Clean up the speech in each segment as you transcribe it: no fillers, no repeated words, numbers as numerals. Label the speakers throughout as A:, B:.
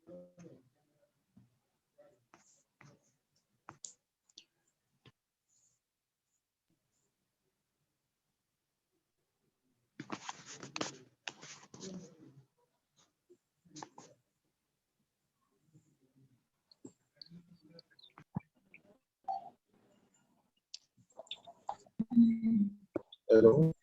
A: Hello. Hello.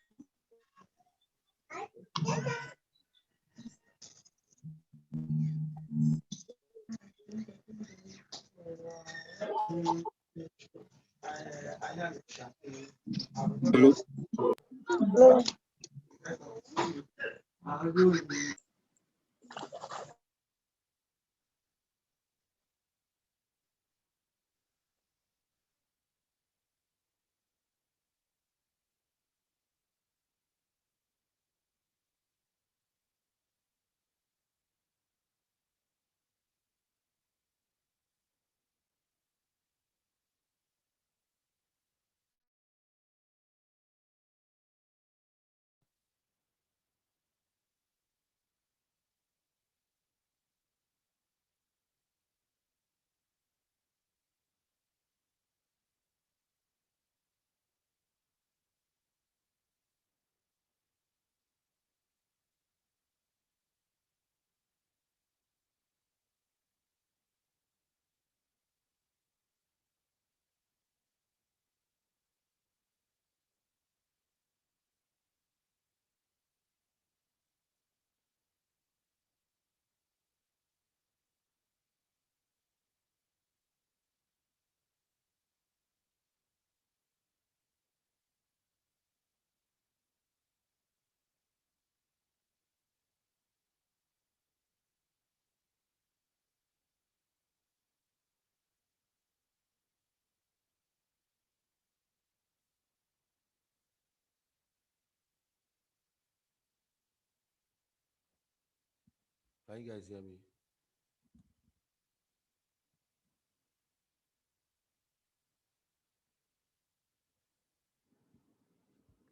B: Can you guys hear me?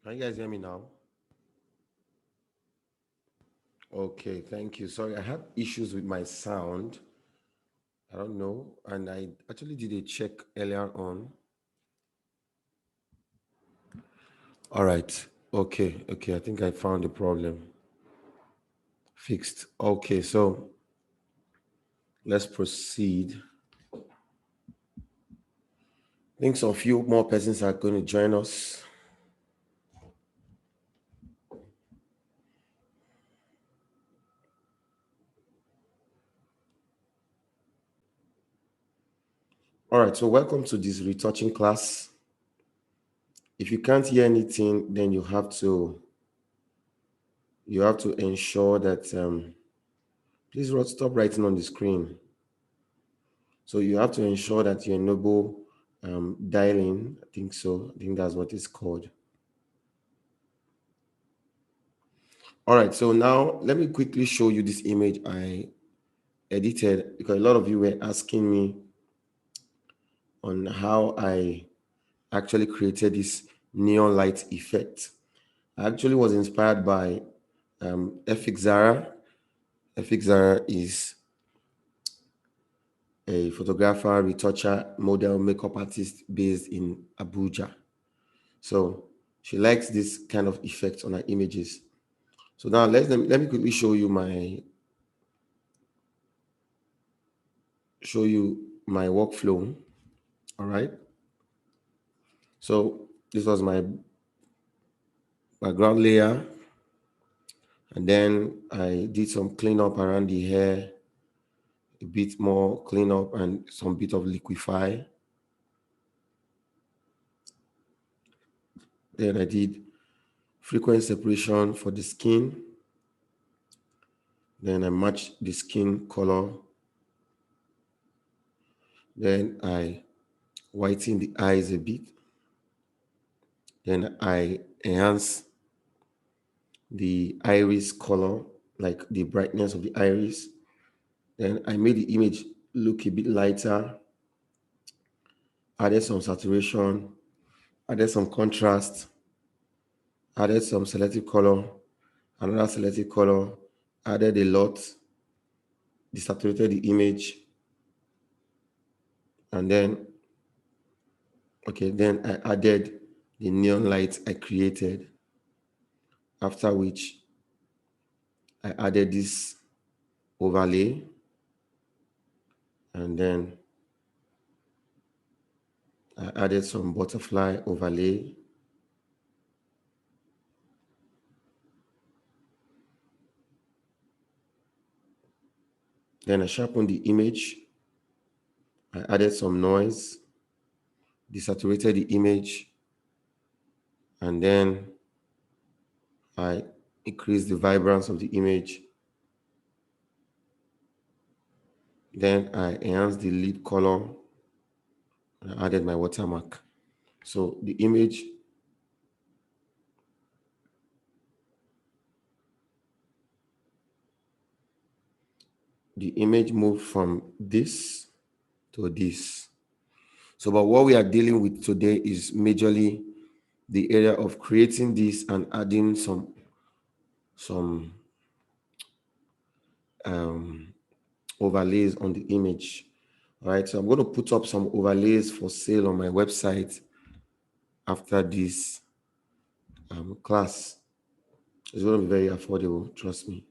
B: Can you guys hear me now? Okay, thank you. Sorry, I had issues with my sound. I don't know. And I actually did a check earlier on. All right. Okay. Okay. I think I found the problem fixed. Okay. So let's proceed. I think some few more persons are going to join us. All right. So welcome to this retouching class. If you can't hear anything, then you have to ensure that please stop writing on the screen. So you have to ensure that you enable dialing. I think so. I think that's what it's called. All right. So now let me quickly show you this image I edited because a lot of you were asking me on how I actually created this neon light effect. I actually was inspired by FX Zara. FX Zara is a photographer, retoucher, model, makeup artist based in Abuja. So she likes this kind of effect on her images. So now let me quickly show you my workflow. All right. So this was my background layer, and then I did some cleanup around the hair, a bit more cleanup and some bit of liquify. Then I did frequent separation for the skin. Then I matched the skin color. Then I whiten the eyes a bit. Then I enhance the iris color, like the brightness of the iris. Then I made the image look a bit lighter, added some saturation, added some contrast, added some selective color, another selective color, added a lot. desaturated the image, and then then I added the neon light I created, after which I added this overlay, and then I added some butterfly overlay. Then I sharpened the image. I added some noise, desaturated the image, and then I increased the vibrance of the image. Then I enhanced the lead color. I added my watermark. So the image moved from this to this. So, but what we are dealing with today is majorly the area of creating this and adding some overlays on the image. All right, so I'm going to put up some overlays for sale on my website after this class. It's going to be very affordable, trust me.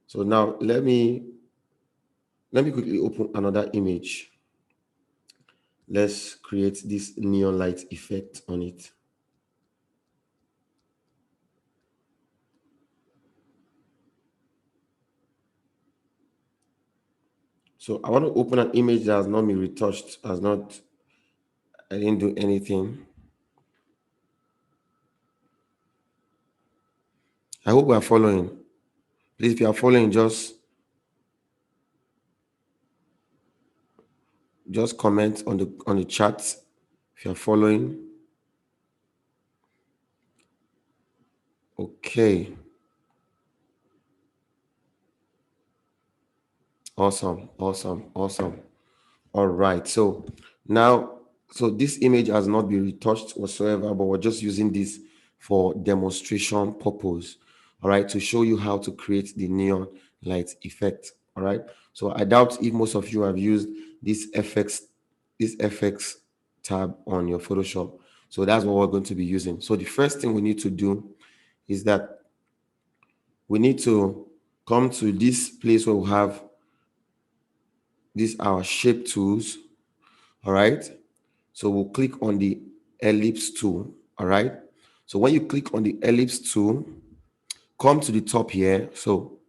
B: So now let me quickly open another image. Let's create this neon light effect on it. So I want to open an image that has not been retouched, I didn't do anything. I hope we are following. Please, if you are following, just comment on the chat if you are following. Okay. Awesome. All right. So now, this image has not been retouched whatsoever, but we're just using this for demonstration purpose. All right, to show you how to create the neon light effect. All right. So I doubt if most of you have used this FX tab on your Photoshop. So that's what we're going to be using. So the first thing we need to do is that we need to come to this place where we have these our shape tools. All right. So we'll click on the ellipse tool. All right. So when you click on the ellipse tool, come to the top here. So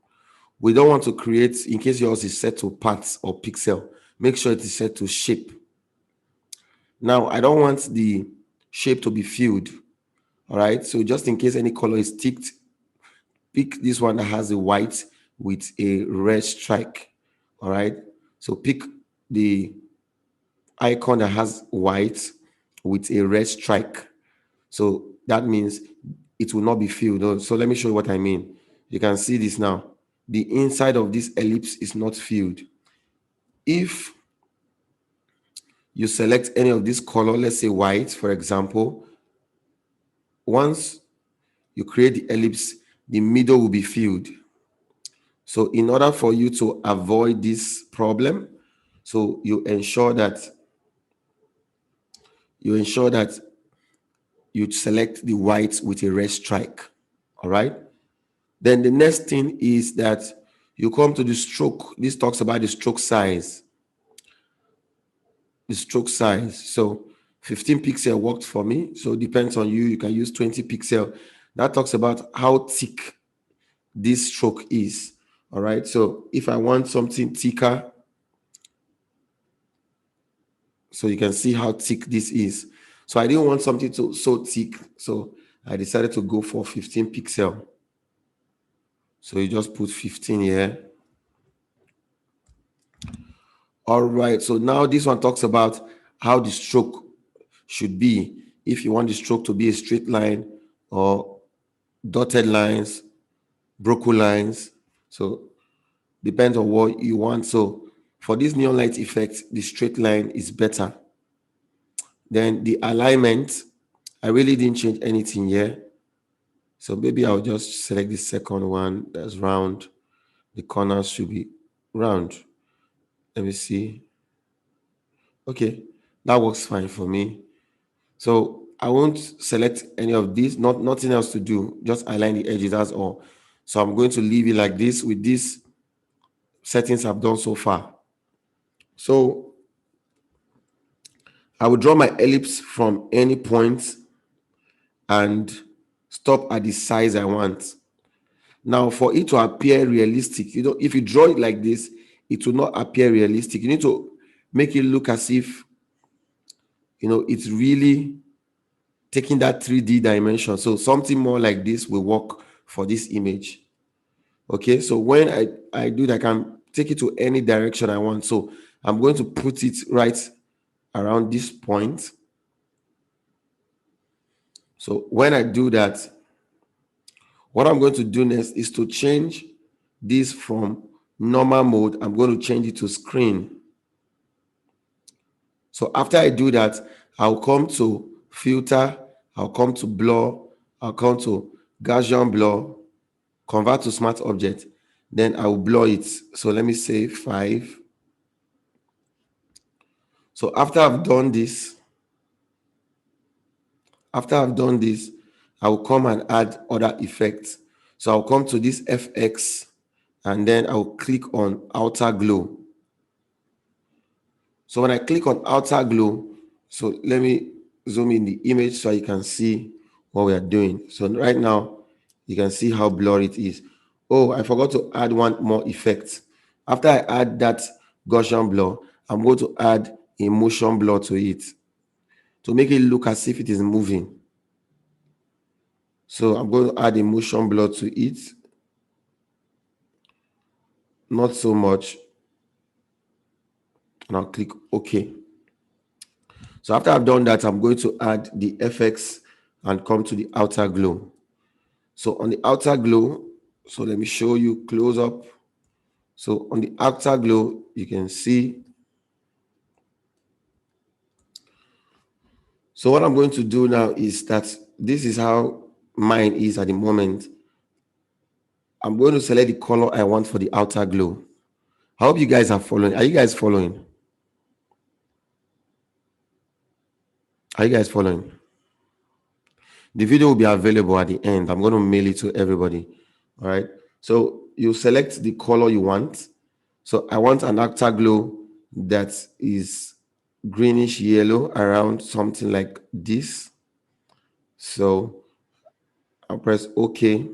B: we don't want to create, in case yours is set to parts or pixel, make sure it is set to shape. Now, I don't want the shape to be filled. All right. So just in case any color is ticked, pick this one that has a white with a red strike. All right. So pick the icon that has white with a red strike. So that means it will not be filled. So let me show you what I mean. You can see this now. The inside of this ellipse is not filled. If you select any of this color, let's say white, for example, once you create the ellipse, the middle will be filled. So in order for you to avoid this problem, so you ensure that you select the white with a red strike. All right. Then the next thing is that you come to the stroke. This talks about the stroke size. So 15 pixel worked for me. So it depends on you. You can use 20 pixel. That talks about how thick this stroke is. All right. So if I want something thicker, so you can see how thick this is. So I didn't want something so thick. So I decided to go for 15 pixel. So you just put 15 here. All right. So now this one talks about how the stroke should be. If you want the stroke to be a straight line or dotted lines, broken lines. So depends on what you want. So for this neon light effect, the straight line is better. Then the alignment, I really didn't change anything here. So maybe I'll just select the second one that's round. The corners should be round. Let me see. Okay, that works fine for me. So I won't select any of these, nothing else to do, just align the edges, that's all. So I'm going to leave it like this with these settings I've done so far. So I will draw my ellipse from any point and stop at the size I want. Now, for it to appear realistic, if you draw it like this, it will not appear realistic. You need to make it look as if, it's really taking that 3D dimension. So something more like this will work for this image. Okay, so when I do that, I can take it to any direction I want. So I'm going to put it right around this point. So when I do that, what I'm going to do next is to change this from normal mode. I'm going to change it to screen. So after I do that, I'll come to filter, I'll come to blur, I'll come to Gaussian blur, convert to smart object, then I will blur it. So let me say 5. So after I've done this, I will come and add other effects. So I'll come to this FX and then I'll click on outer glow. So when I click on outer glow, so let me zoom in the image so you can see what we are doing. So right now, you can see how blurry it is. Oh, I forgot to add one more effect. After I add that Gaussian blur, I'm going to add a motion blur to it to make it look as if it is moving. So I'm going to add a motion blur to it. Not so much. And I'll click OK. So after I've done that, I'm going to add the FX and come to the outer glow. So on the outer glow, so let me show you close up. So on the outer glow, you can see. So what I'm going to do now is that this is how mine is at the moment. I'm going to select the color I want for the outer glow. I hope you guys are following. Are you guys following? Are you guys following? The video will be available at the end. I'm going to mail it to everybody. All right. So you select the color you want. So I want an afterglow that is greenish yellow around something like this. So I'll press OK.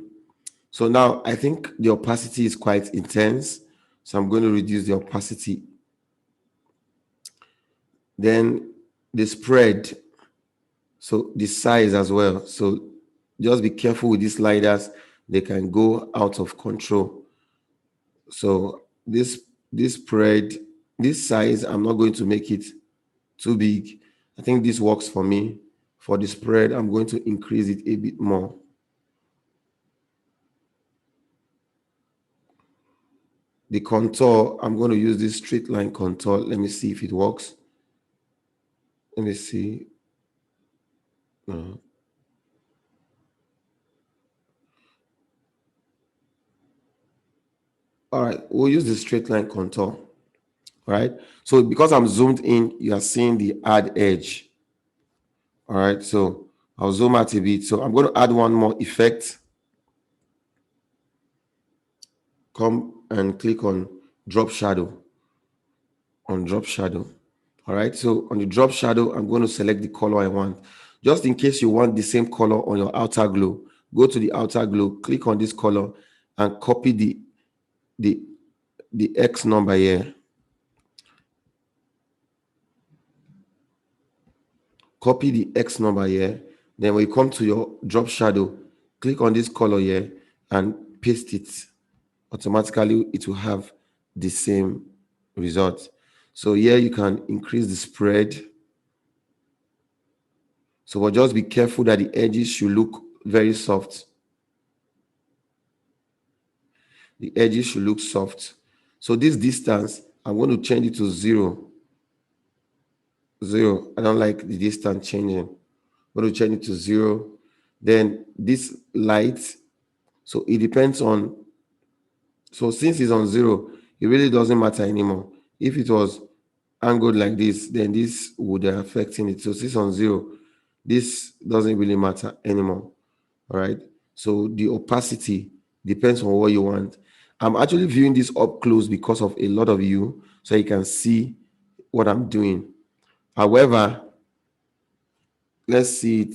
B: So now I think the opacity is quite intense. So I'm going to reduce the opacity. Then the spread. So the size as well. So just be careful with these sliders. They can go out of control. So this spread, this size, I'm not going to make it too big. I think this works for me. For the spread, I'm going to increase it a bit more. The contour, I'm going to use this straight line contour. Let me see if it works. Let me see. All right, we'll use the straight line contour. All right. So because I'm zoomed in, you are seeing the add edge. All right. So I'll zoom out a bit. So I'm going to add one more effect. Come and click on drop shadow. On drop shadow. All right. So on the drop shadow, I'm going to select the color I want. Just in case you want the same color on your outer glow, go to the outer glow, click on this color, and copy the X number here. Copy the X number here. Then when you come to your drop shadow, click on this color here and paste it. Automatically, it will have the same result. So here you can increase the spread. So but just be careful that the edges should look very soft. The edges should look soft. So this distance, I'm going to change it to 0. 0. I don't like the distance changing. I'm going to change it to 0. Then this light, so it depends on, so since it's on 0, it really doesn't matter anymore. If it was angled like this, then this would be affecting it. So since on 0, this doesn't really matter anymore. All right. So the opacity depends on what you want. I'm actually viewing this up close because of a lot of you, so you can see what I'm doing. However, let's see it.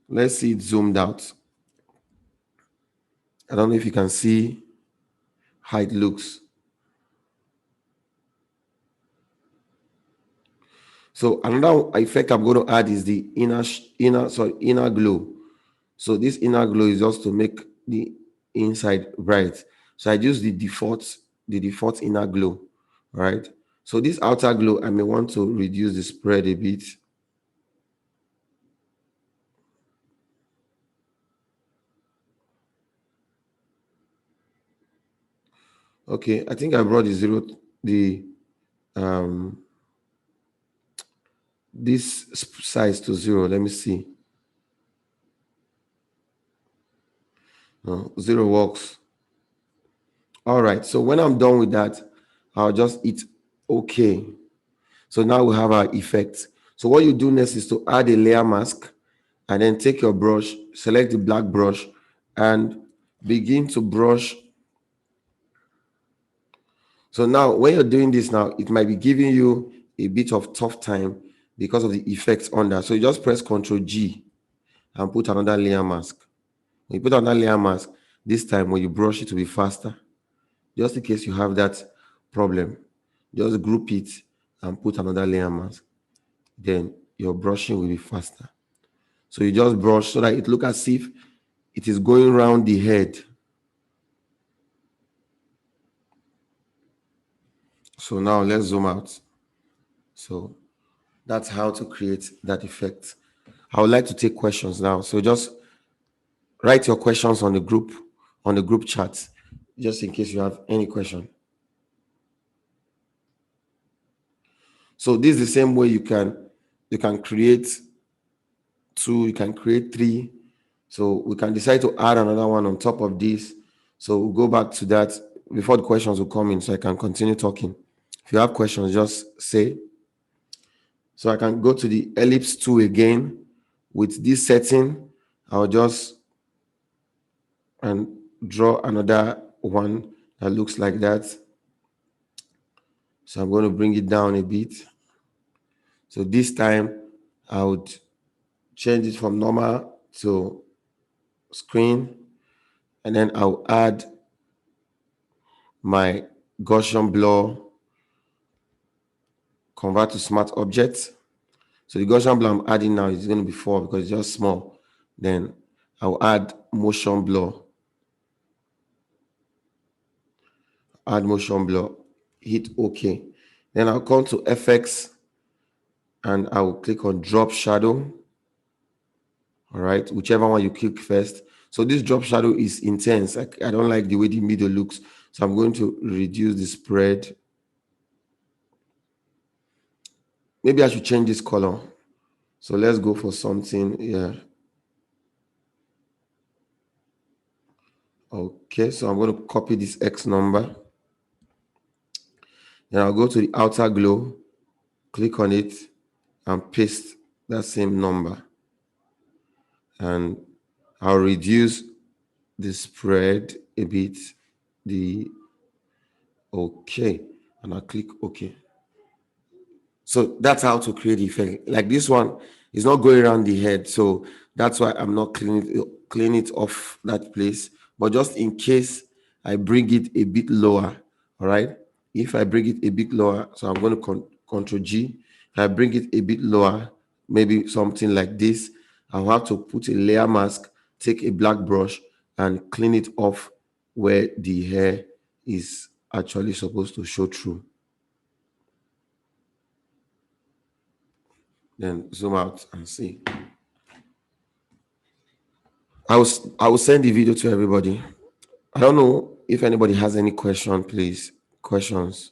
B: Let's see it zoomed out. I don't know if you can see how it looks. So another effect I'm going to add is the inner glow. So this inner glow is just to make the inside bright. So I use the default inner glow, right? So this outer glow, I may want to reduce the spread a bit. Okay, I think I brought the um this size to 0. Let me see. No, 0 works. All right. So when I'm done with that, I'll just hit OK. So now we have our effect. So what you do next is to add a layer mask, and then take your brush, select the black brush, and begin to brush. So now when you're doing this now, it might be giving you a bit of tough time because of the effects on that. So you just press Ctrl G and put another layer mask. When you put another layer mask, this time when you brush it will be faster. Just in case you have that problem, just group it and put another layer mask. Then your brushing will be faster. So you just brush so that it looks as if it is going around the head. So now let's zoom out. So that's how to create that effect. I would like to take questions now. So just write your questions on the group chat, just in case you have any question. So this is the same way you can create 2, you can create 3. So we can decide to add another one on top of this. So we'll go back to that before the questions will come in, so I can continue talking. If you have questions, just say. So I can go to the ellipse tool again. With this setting, I'll just and draw another one that looks like that. So I'm going to bring it down a bit. So this time I would change it from normal to screen, and then I'll add my Gaussian blur, convert to smart object. So the Gaussian blur I'm adding now is going to be 4 because it's just small. Then I'll add motion blur. Add motion blur, hit OK. Then I'll come to FX and I will click on drop shadow. All right, whichever one you click first. So this drop shadow is intense. I don't like the way the middle looks. So I'm going to reduce the spread. Maybe I should change this color. So let's go for something. Yeah. Okay, so I'm going to copy this X number. Then I'll go to the outer glow, click on it, and paste that same number. And I'll reduce the spread a bit. The OK, and I'll click OK. So that's how to create the effect. Like this one is not going around the head, so that's why I'm not cleaning it off that place. But just in case I bring it a bit lower, all right. If I bring it a bit lower, so I'm going to Control G. If I bring it a bit lower, maybe something like this, I'll have to put a layer mask, take a black brush, and clean it off where the hair is actually supposed to show through. Then zoom out and see. I will send the video to everybody. I don't know if anybody has any question, please. Questions.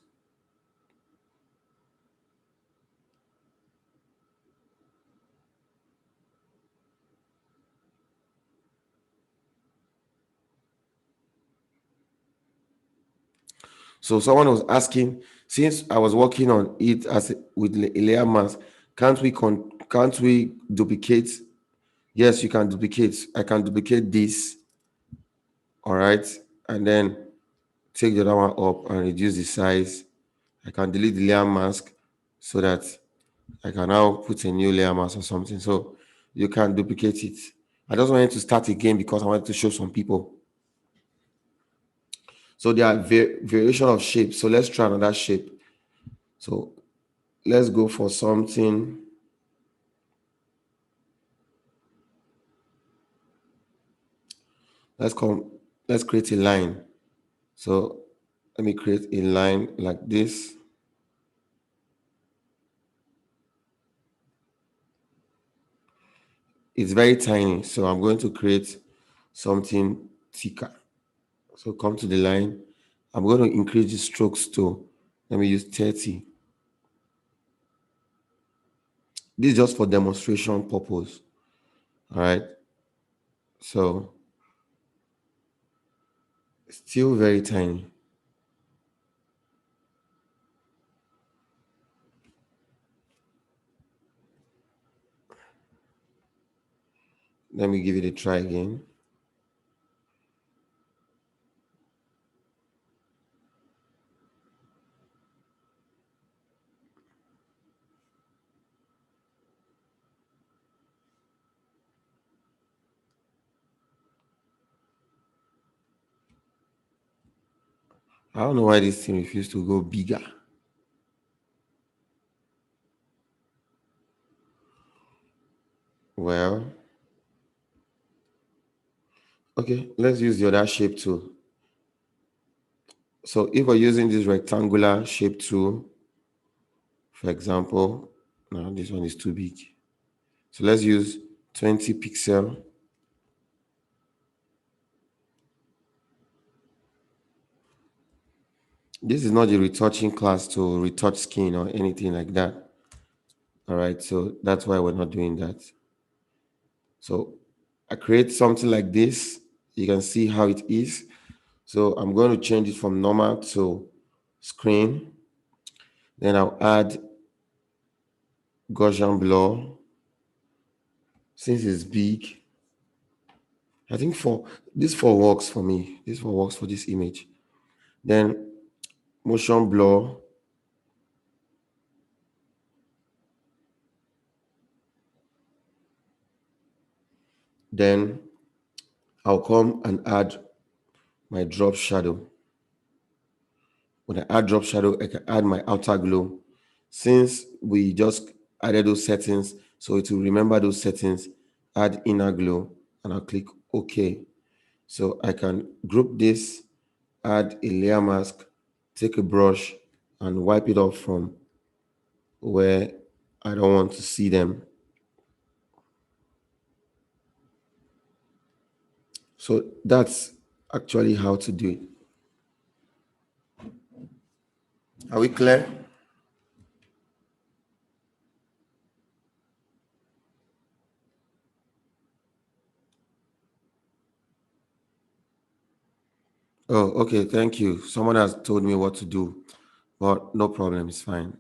B: So someone was asking, since I was working on it with a layer mask, can't we duplicate? Yes, you can duplicate. I can duplicate this, all right, and then take the other one up and reduce the size. I can delete the layer mask so that I can now put a new layer mask or something. So you can duplicate it. I just wanted to start again because I wanted to show some people. So there are variation of shapes. So let's try another shape. So let's go for something. Let's come. Let's create a line. So let me create a line like this. It's very tiny, so I'm going to create something thicker. So come to the line. I'm going to increase the strokes to, let me use 30. This is just for demonstration purpose. All right. So still very tiny. Let me give it a try again. I don't know why this thing refused to go bigger. Well, okay, let's use the other shape tool. So if we're using this rectangular shape tool, for example, now this one is too big. So let's use 20 pixel. This is not the retouching class to retouch skin or anything like that. All right, so that's why we're not doing that. So I create something like this. You can see how it is. So I'm going to change it from normal to screen. Then I'll add Gaussian blur. Since it's big, I think for this four works for me. This four works for this image. Then motion blur. Then I'll come and add my drop shadow. When I add drop shadow, I can add my outer glow. Since we just added those settings, so it will remember those settings, add inner glow, and I'll click OK. So I can group this, add a layer mask, take a brush, and wipe it off from where I don't want to see them. So that's actually how to do it. Are we clear? Oh, okay. Thank you. Someone has told me what to do, but no problem. It's fine.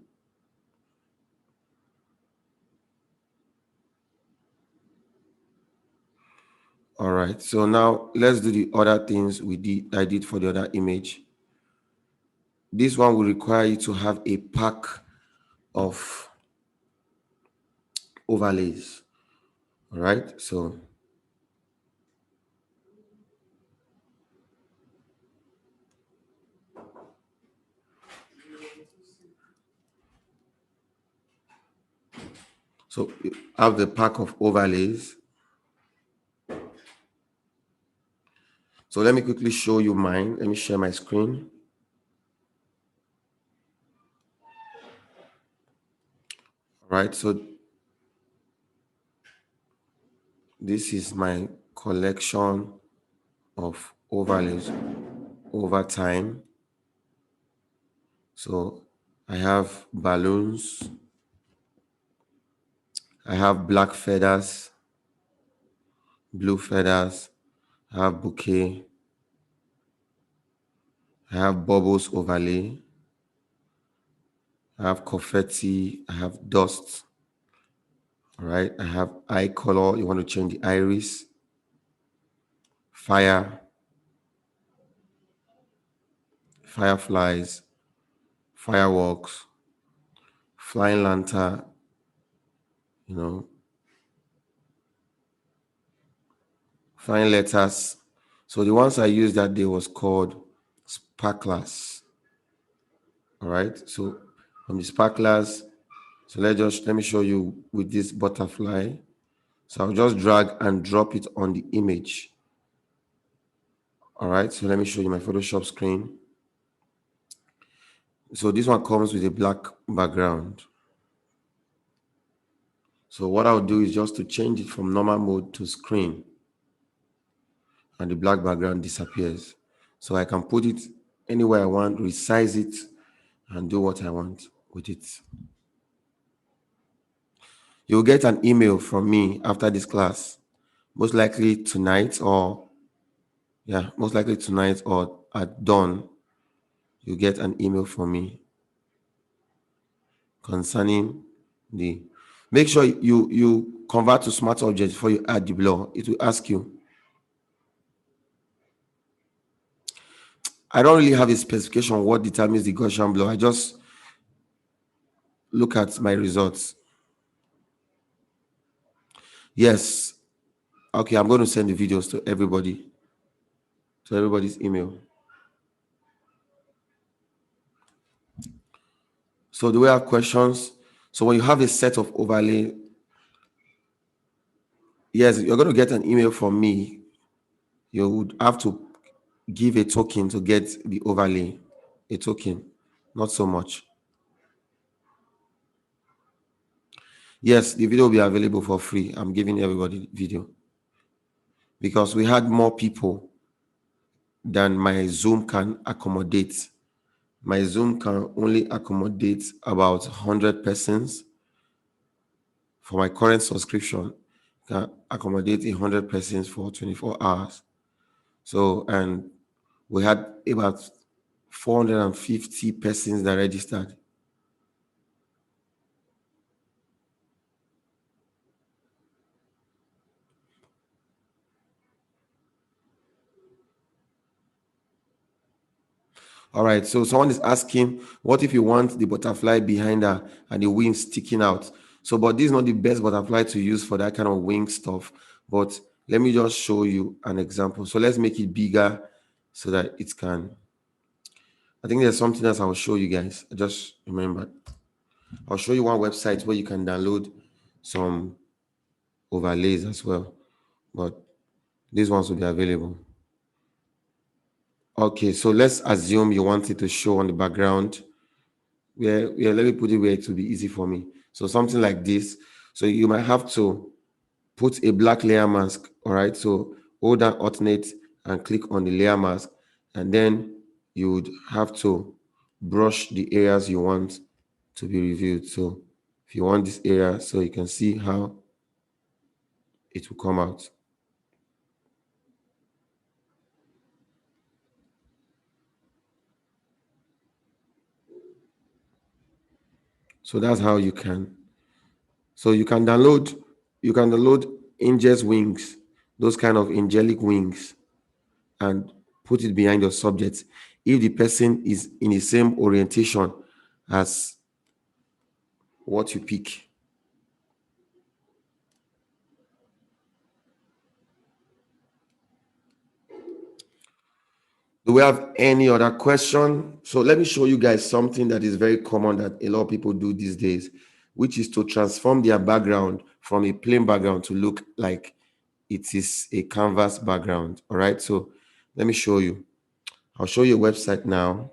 B: All right. So now let's do the other things I did for the other image. This one will require you to have a pack of overlays. All right. So you have the pack of overlays. So let me quickly show you mine. Let me share my screen. All right. So this is my collection of overlays over time. So I have balloons, I have black feathers, blue feathers, I have bouquet, I have bubbles overlay. I have confetti. I have dust. All right. I have eye color. You want to change the iris, fire, fireflies, fireworks, flying lantern, you know, flying letters. So the ones I used that day was called sparklers. All right. So from the sparklers, so let me show you with this butterfly. So I'll just drag and drop it on the image. All right. So let me show you my Photoshop screen. So this one comes with a black background. So what I'll do is just to change it from normal mode to screen, and the black background disappears. So I can put it anywhere I want, resize it, and do what I want with it. You'll get an email from me after this class, most likely tonight or most likely tonight or at dawn. You get an email from me concerning the. Make sure you convert to smart objects before you add the blur. It will ask you. I don't really have a specification what determines the Gaussian blur. I just look at my results. Yes. Okay, I'm going to send the videos to everybody's email. So do we have questions? So when you have a set of overlay, yes, you're going to get an email from me. You would have to give a token to get the overlay. A token, not so much. Yes, the video will be available for free. I'm giving everybody video because we had more people than my Zoom can accommodate. My Zoom can only accommodate about 100 persons. For my current subscription, can accommodate 100 persons for 24 hours. So, and we had about 450 persons that registered. All right, so someone is asking, what if you want the butterfly behind her and the wings sticking out? So, but this is not the best butterfly to use for that kind of wing stuff. But let me just show you an example. So let's make it bigger so that it can. I think there's something else I will show you guys. I just remembered. I'll show you one website where you can download some overlays as well. But these ones will be available. Okay, so let's assume you want it to show on the background. Let me put it where it will be easy for me. So something like this. So you might have to put a black layer mask. All right. So hold down alternate and click on the layer mask, and then you would have to brush the areas you want to be reviewed. So if you want this area, so you can see how it will come out. So that's how you can. So you can download angels wings, those kind of angelic wings, and put it behind your subject if the person is in the same orientation as what you pick. Do we have any other question? So let me show you guys something that is very common that a lot of people do these days, which is to transform their background from a plain background to look like it is a canvas background. All right. So let me show you. I'll show you a website now.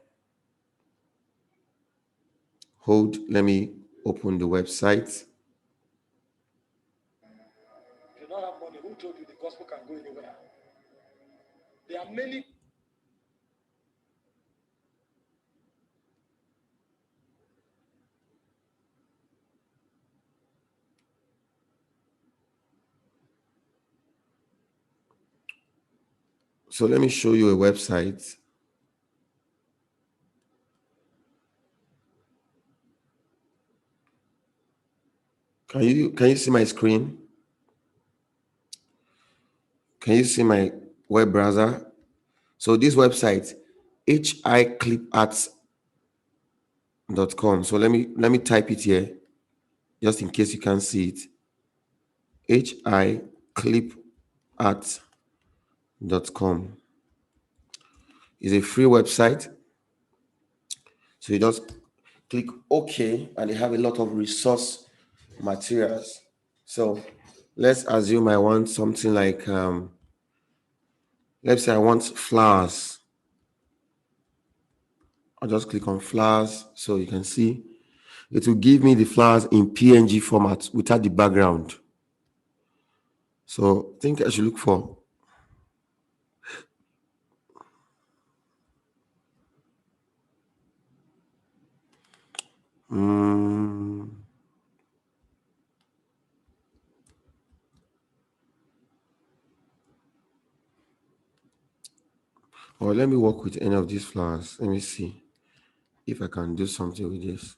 B: Hold, let me open the website.
A: If you don't have money, who told you the gospel can go anywhere? There are many.
B: So let me show you a website. Can you see my screen? Can you see my web browser? So this website, hicliparts.com. So let me type it here just in case you can't see it. hicliparts.com is a free website. So you just click OK, and they have a lot of resource materials. So let's assume I want something like let's say I want flowers. I'll just click on flowers so you can see it will give me the flowers in PNG format without the background. So I think I should look for or let me work with any of these flowers. Let me see if I can do something with this.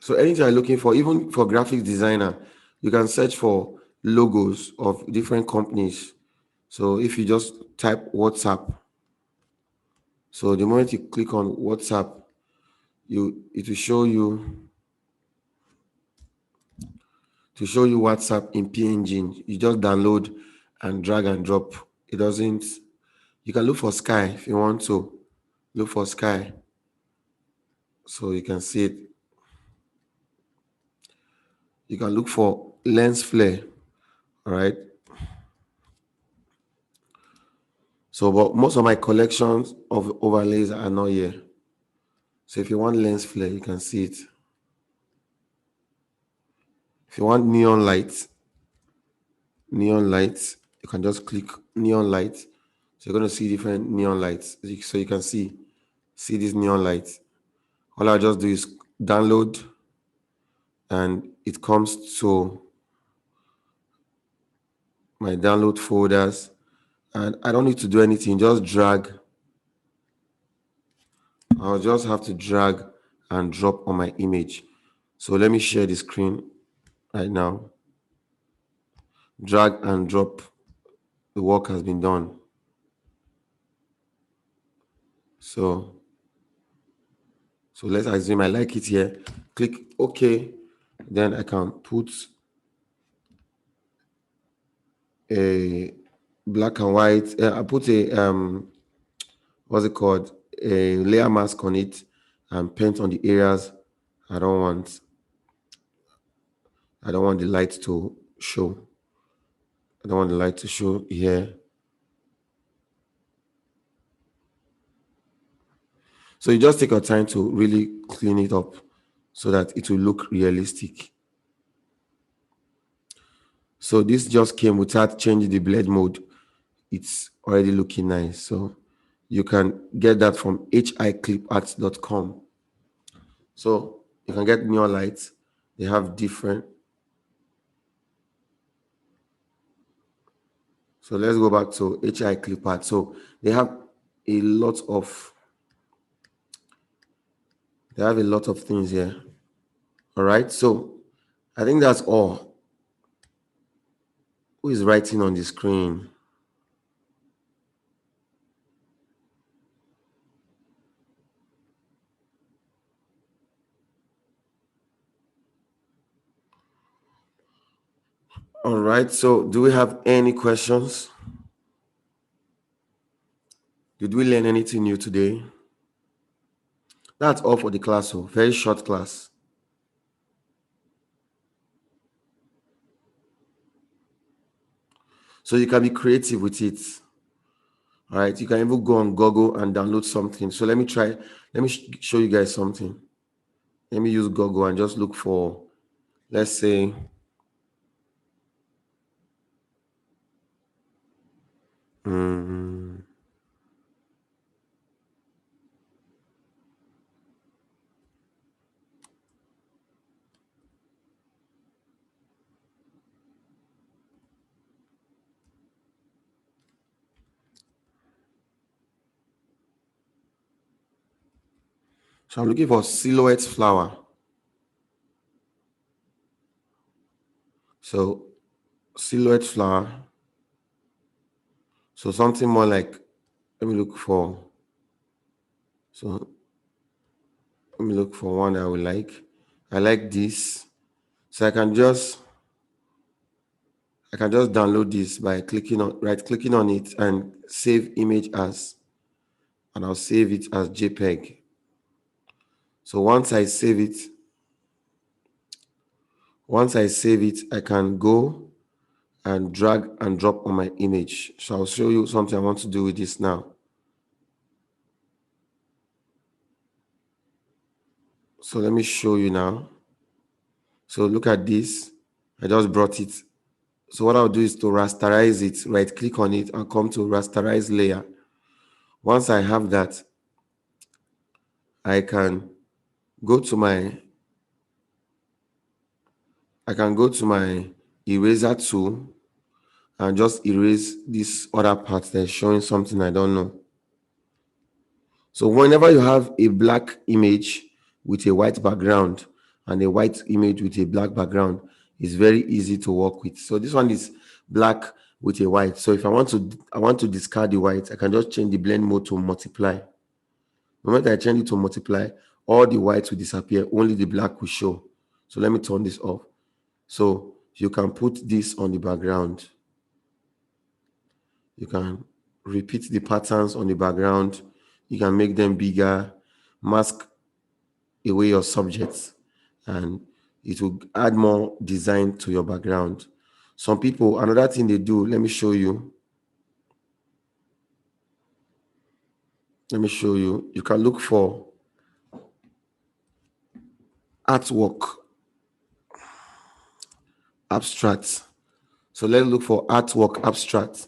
B: So anything I'm looking for, even for graphic designer, you can search for logos of different companies. So if you just type WhatsApp, so the moment you click on WhatsApp, it will show you WhatsApp in PNG. You just download and drag and drop. It doesn't. You can look for sky if you want to look for sky, so you can see it. You can look for lens flare. All right. So, but most of my collections of overlays are not here. So if you want lens flare, you can see it. If you want neon lights, you can just click neon lights. So you're going to see different neon lights. So you can see these neon lights. All I just do is download, and it comes to my download folders, and I don't need to do anything. Just drag. I'll just have to drag and drop on my image. So let me share the screen right now. Drag and drop. The work has been done. So let's assume I like it here. Click OK. Then I can put a black and white. I put a what's it called? A layer mask on it and paint on the areas I don't want. I don't want the light to show. I don't want the light to show here. So you just take your time to really clean it up so that it will look realistic. So this just came without changing the blend mode. It's already looking nice. So you can get that from hicliparts.com. So you can get neon lights. They have different. So let's go back to hicliparts. So they have a lot of things here. All right. So I think that's all. Who is writing on the screen? All right. So do we have any questions? Did we learn anything new today? That's all for the class. So very short class. So you can be creative with it. All right. You can even go on Google and download something. So let me try. Let me show you guys something. Let me use Google and just look for, let's say, so I'm looking for silhouette flower. So silhouette flower. So something more like, let me look for, so let me look for one I would like. I like this. So I can just download this by clicking on right clicking on it and save image as, and I'll save it as JPEG. So once I save it, I can go and drag and drop on my image. So I'll show you something I want to do with this now. So let me show you now. So look at this. I just brought it. So what I'll do is to rasterize it, right click on it and come to rasterize layer. Once I have that, I can go to my I can go to my eraser tool and just erase this other part that's showing something I don't know. So whenever you have a black image with a white background and a white image with a black background, it's very easy to work with. So this one is black with a white. So if I want to discard the white, I can just change the blend mode to multiply. The moment I change it to multiply, all the whites will disappear, only the black will show. So let me turn this off. So you can put this on the background. You can repeat the patterns on the background. You can make them bigger, mask away your subjects, and it will add more design to your background. Some people, another thing they do, let me show you. You can look for artwork abstract. So let's look for artwork abstract.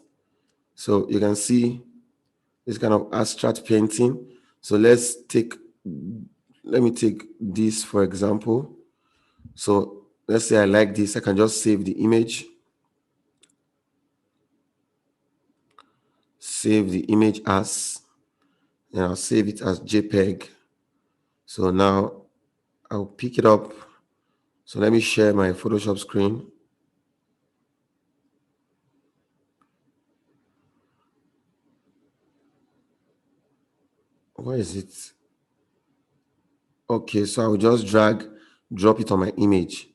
B: So you can see this kind of abstract painting. So let me take this for example. So let's say I like this, I can just save the image, and I'll save it as JPEG. So now I'll pick it up. So let me share my Photoshop screen. Where is it? Okay, so I'll just drop it on my image.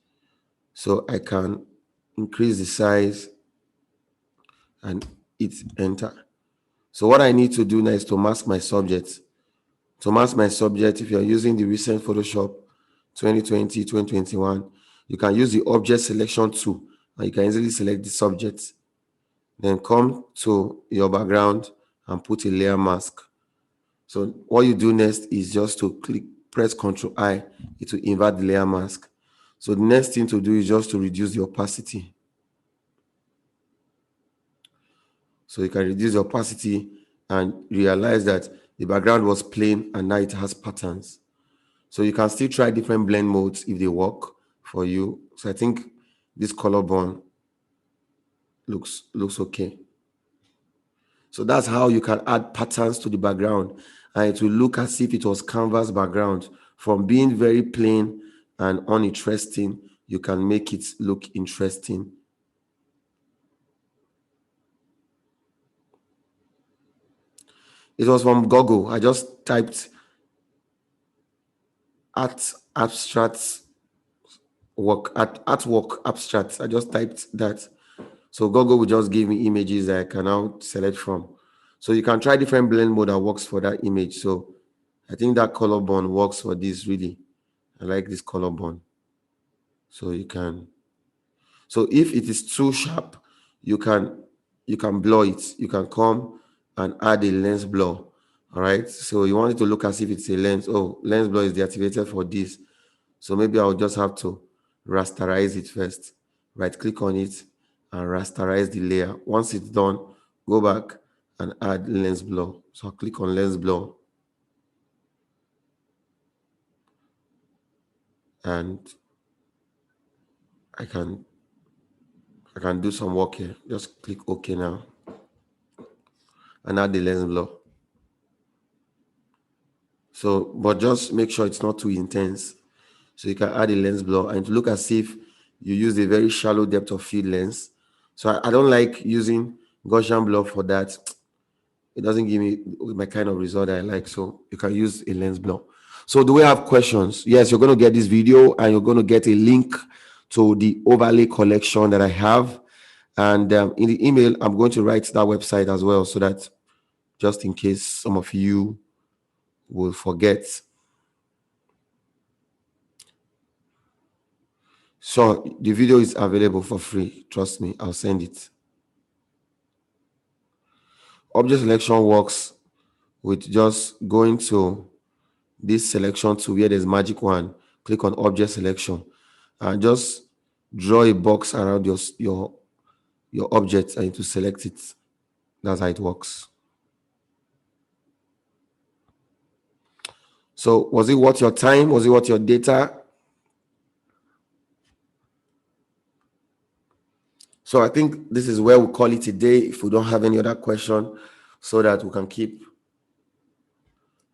B: So I can increase the size and hit enter. So what I need to do now is to mask my subject. To mask my subject, if you're using the recent Photoshop 2020, 2021, you can use the object selection tool and you can easily select the subject. Then come to your background and put a layer mask. So what you do next is just to press Ctrl I, it will invert the layer mask. So the next thing to do is just to reduce the opacity. So you can reduce the opacity and realize that the background was plain and now it has patterns. So you can still try different blend modes if they work for you. So I think this color bond looks okay. So that's how you can add patterns to the background, and it will look as if it was canvas background. From being very plain and uninteresting, you can make it look interesting. It was from Google. I just typed artwork abstract. I just typed that. So Google will just give me images that I can now select from. So you can try different blend mode that works for that image. So I think that color bond works for this really. I like this color bond. So if it is too sharp, you can blur it. You can come and add a lens blur. All right. So you want it to look as if it's a lens. Oh, lens blur is deactivated for this. So maybe I'll just have to rasterize it first. Right click on it and rasterize the layer. Once it's done, go back and add lens blur. So I'll click on lens blur and I can do some work here. Just click OK now and add the lens blur. So, but just make sure it's not too intense. So you can add a lens blur and to look as if you use a very shallow depth of field lens. So I don't like using Gaussian blur for that. It doesn't give me my kind of result I like. So you can use a lens blur. So do we have questions? Yes, you're going to get this video and you're going to get a link to the overlay collection that I have. And in the email, I'm going to write that website as well, so that just in case some of you will forget. So the video is available for free. Trust me, I'll send it. Object selection works with just going to this selection to where there's magic one. Click on object selection and just draw a box around your object and to select it. That's how it works. So was it worth your time? Was it worth your data? So I think this is where we'll call it a day if we don't have any other question, so that we can keep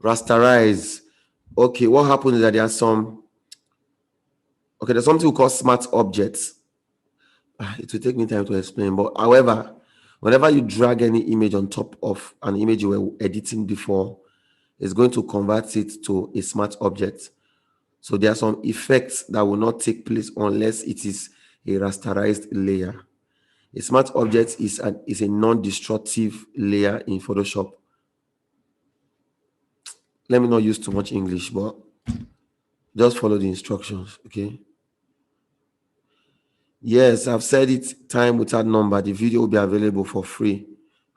B: rasterize. Okay, what happens is that there's something we call smart objects. It will take me time to explain, but however, whenever you drag any image on top of an image you were editing before, it's going to convert it to a smart object. So there are some effects that will not take place unless it is a rasterized layer. A smart object is a non-destructive layer in Photoshop. Let me not use too much English, but just follow the instructions, okay? Yes, I've said it time without number. The video will be available for free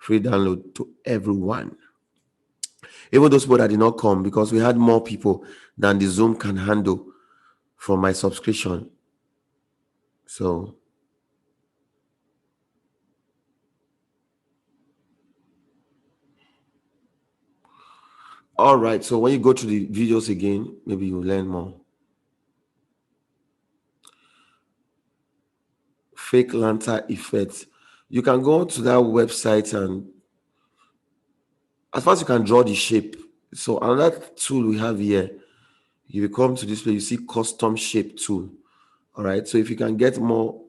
B: download to everyone. Even those people that did not come, because we had more people than the Zoom can handle from my subscription. So all right, so when you go to the videos again, maybe you'll learn more. Fake lantern effect. You can go to that website, and as far as you can draw the shape. So another tool we have here, if you come to this place, you see custom shape tool. All right, so if you can get more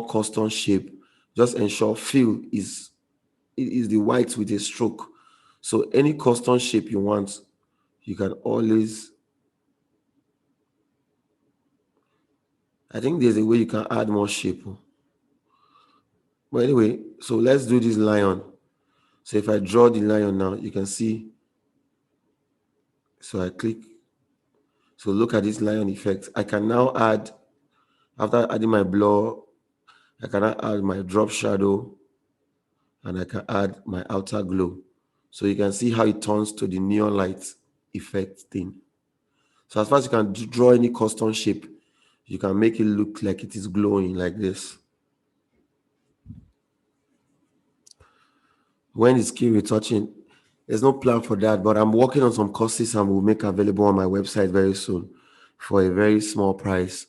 B: custom shape, just ensure fill is the white with a stroke. So any custom shape you want, you can always, I think there's a way you can add more shape. But anyway, so let's do this lion. So if I draw the lion now, you can see. So I click. So look at this lion effect. I can now add, after adding my blur, I can now add my drop shadow, and I can add my outer glow. So you can see how it turns to the neon light effect thing. So as far as you can draw any custom shape, you can make it look like it is glowing like this. When is skill retouching? There's no plan for that, but I'm working on some courses and will make available on my website very soon for a very small price.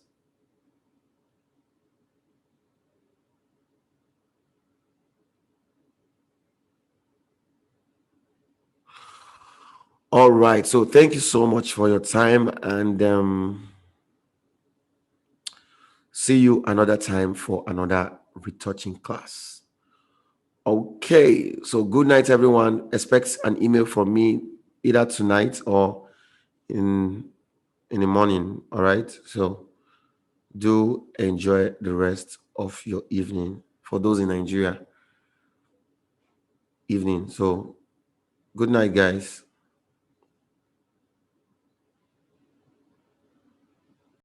B: All right, so thank you so much for your time, and see you another time for another retouching class. Okay, so good night, everyone. Expect an email from me either tonight or in the morning. All right, so do enjoy the rest of your evening. For those in Nigeria, evening. So good night, guys.